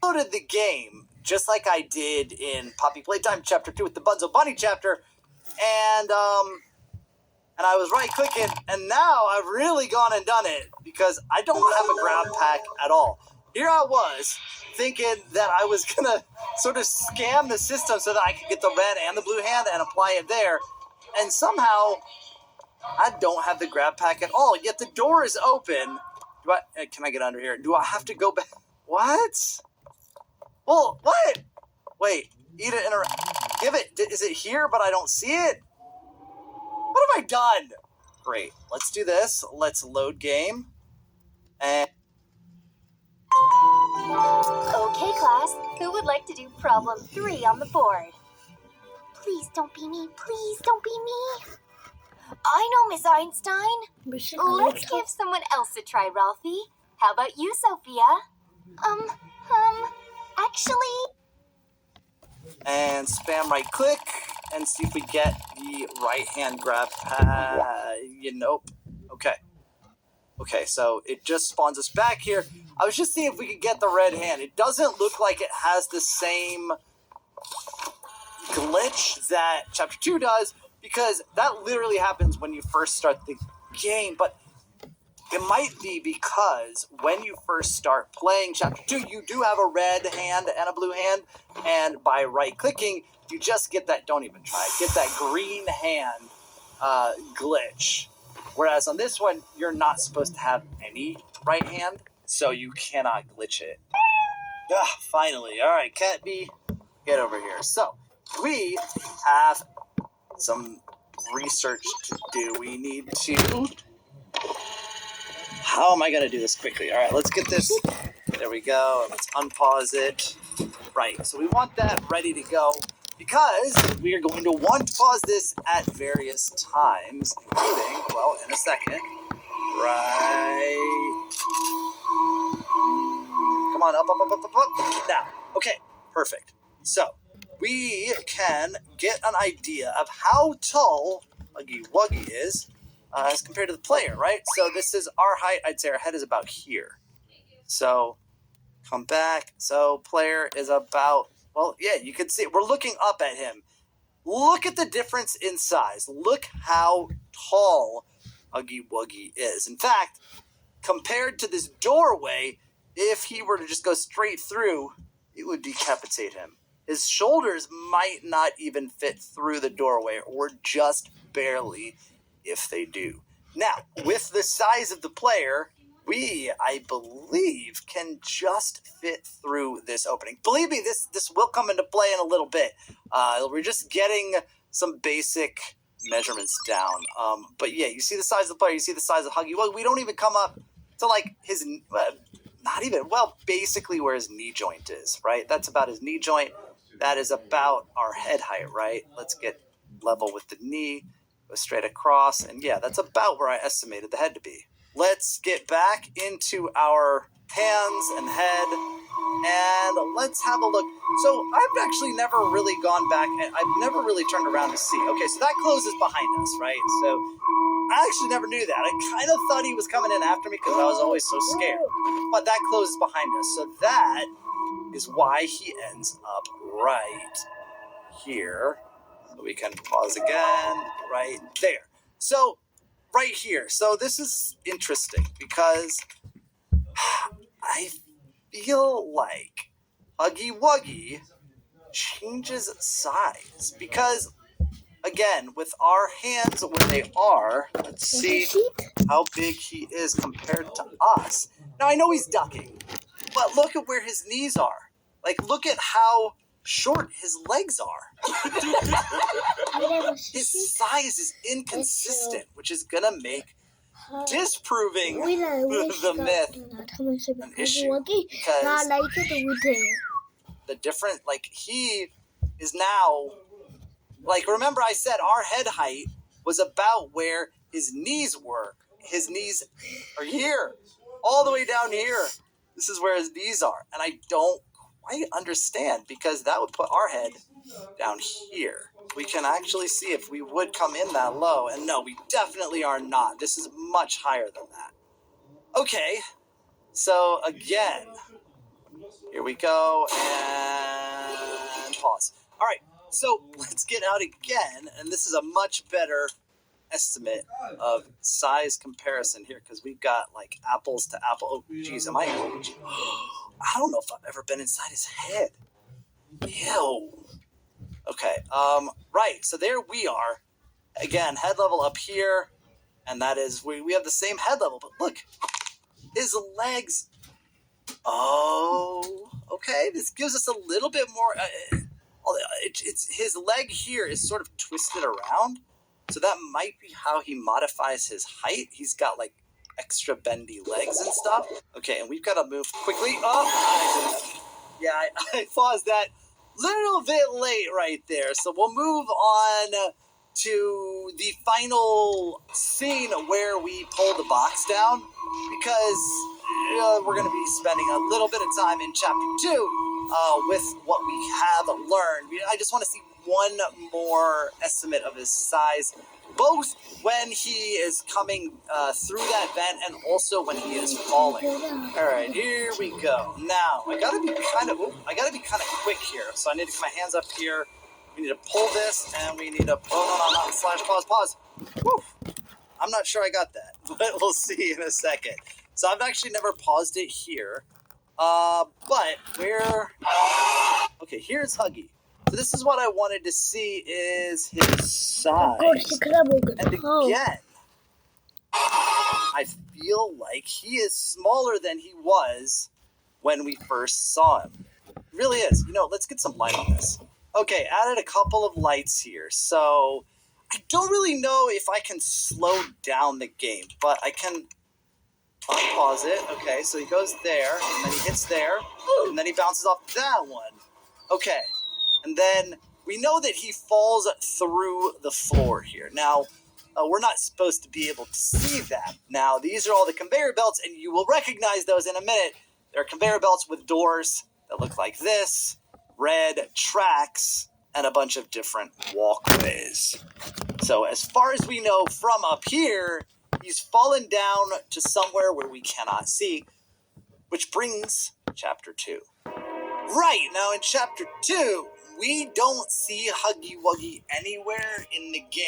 downloaded the game just like I did in Poppy Playtime Chapter 2 with the Bunzo Bunny chapter, and I was right-clicking, and now I've really gone and done it because I don't have a grab pack at all. Here I was, thinking that I was going to sort of scam the system so that I could get the red and the blue hand and apply it there, and somehow I don't have the grab pack at all, yet the door is open. Can I get under here? Do I have to go back? What? Well, what? Wait, eat it, give it. Is it here, but I don't see it? What have I done? Great. Let's do this. Let's load game. And okay, class. Who would like to do problem 3 on the board? Please don't be me. Please don't be me. I know, Miss Einstein. Let's give someone else a try, Ralphie. How about you, Sophia? Actually... And spam right click and see if we get the right hand grab. Nope. Okay. Okay, so it just spawns us back here. I was just seeing if we could get the red hand. It doesn't look like it has the same glitch that Chapter 2 does, because that literally happens when you first start the game, but it might be because when you first start playing Chapter 2, you do have a red hand and a blue hand, and by right-clicking, you just get that, don't even try it, get that green hand glitch. Whereas on this one, you're not supposed to have any right hand, so you cannot glitch it. Finally. All right, Cat B, get over here. So, we have some research to do. We need to... How am I going to do this quickly? All right, let's get this. There we go. Let's unpause it. Right, so we want that ready to go because we are going to want to pause this at various times, including, well, in a second. Right. Come on, up. Now, okay, perfect. So, we can get an idea of how tall Huggy Wuggy is as compared to the player, right? So this is our height. I'd say our head is about here. So come back. So player is about, well, yeah, you can see we're looking up at him. Look at the difference in size. Look how tall Huggy Wuggy is. In fact, compared to this doorway, if he were to just go straight through, it would decapitate him. His shoulders might not even fit through the doorway, or just barely, if they do. Now, with the size of the player, we, I believe, can just fit through this opening. Believe me, this will come into play in a little bit. We're just getting some basic measurements down. But yeah, you see the size of the player, you see the size of Huggy Wuggy. We don't even come up to like his, not even, well, basically where his knee joint is, right? That's about his knee joint. That is about our head height, right? Let's get level with the knee. Go straight across, and yeah, that's about where I estimated the head to be. Let's get back into our hands and head, and let's have a look. So I've actually never really gone back, and I've never really turned around to see. Okay, so that closes behind us, right? So I actually never knew that. I kind of thought he was coming in after me because I was always so scared. But that closes behind us, so that is why he ends up right here. We can pause again right there. So right here. So this is interesting because I feel like Huggy Wuggy changes size because, again, with our hands where they are, let's see how big he is compared to us. Now, I know he's ducking, but look at where his knees are. Like, look at how short his legs are. His size is inconsistent, which is gonna make disproving the myth an issue, because the different, like, he is now, like, remember I said our head height was about where his knees were. His knees are here, all the way down here. This is where his knees are, and I don't quite understand, because that would put our head down here. We can actually see if we would come in that low, and no, we definitely are not. This is much higher than that. Okay, so again, Here we go, and pause. All right, so let's get out again, and this is a much better estimate of size comparison here because we've got like apples to apple. Oh, geez, am I? I don't know if I've ever been inside his head. Ew. Okay. Right. So there we are. Again, head level up here, and that is we have the same head level. But look, his legs. Oh. Okay. This gives us a little bit more. It's his leg here is sort of twisted around. So that might be how he modifies his height. He's got like extra bendy legs and stuff. Okay, and we've got to move quickly. Oh, I paused that little bit late right there. So we'll move on to the final scene where we pull the box down because we're going to be spending a little bit of time in chapter 2 with what we have learned. I just want to see one more estimate of his size, both when he is coming through that vent and also when he is falling. All right, here we go. Now I gotta be kind of quick here. So I need to get my hands up here. We need to pull this, and we need to. Oh no, not slash pause. Woo. I'm not sure I got that, but we'll see in a second. So I've actually never paused it here. But where? Okay, here's Huggy. So this is what I wanted to see is his size. And again, I feel like he is smaller than he was when we first saw him. He really is. Let's get some light on this. Okay, added a couple of lights here. So I don't really know if I can slow down the game, but I can unpause it. Okay, so he goes there, and then he hits there, and then he bounces off that one. Okay, and then we know that he falls through the floor here. Now, we're not supposed to be able to see that. Now, these are all the conveyor belts, and you will recognize those in a minute. There are conveyor belts with doors that look like this, red tracks, and a bunch of different walkways. So as far as we know from up here, he's fallen down to somewhere where we cannot see, which brings chapter 2. Right, now in chapter 2, we don't see Huggy Wuggy anywhere in the game.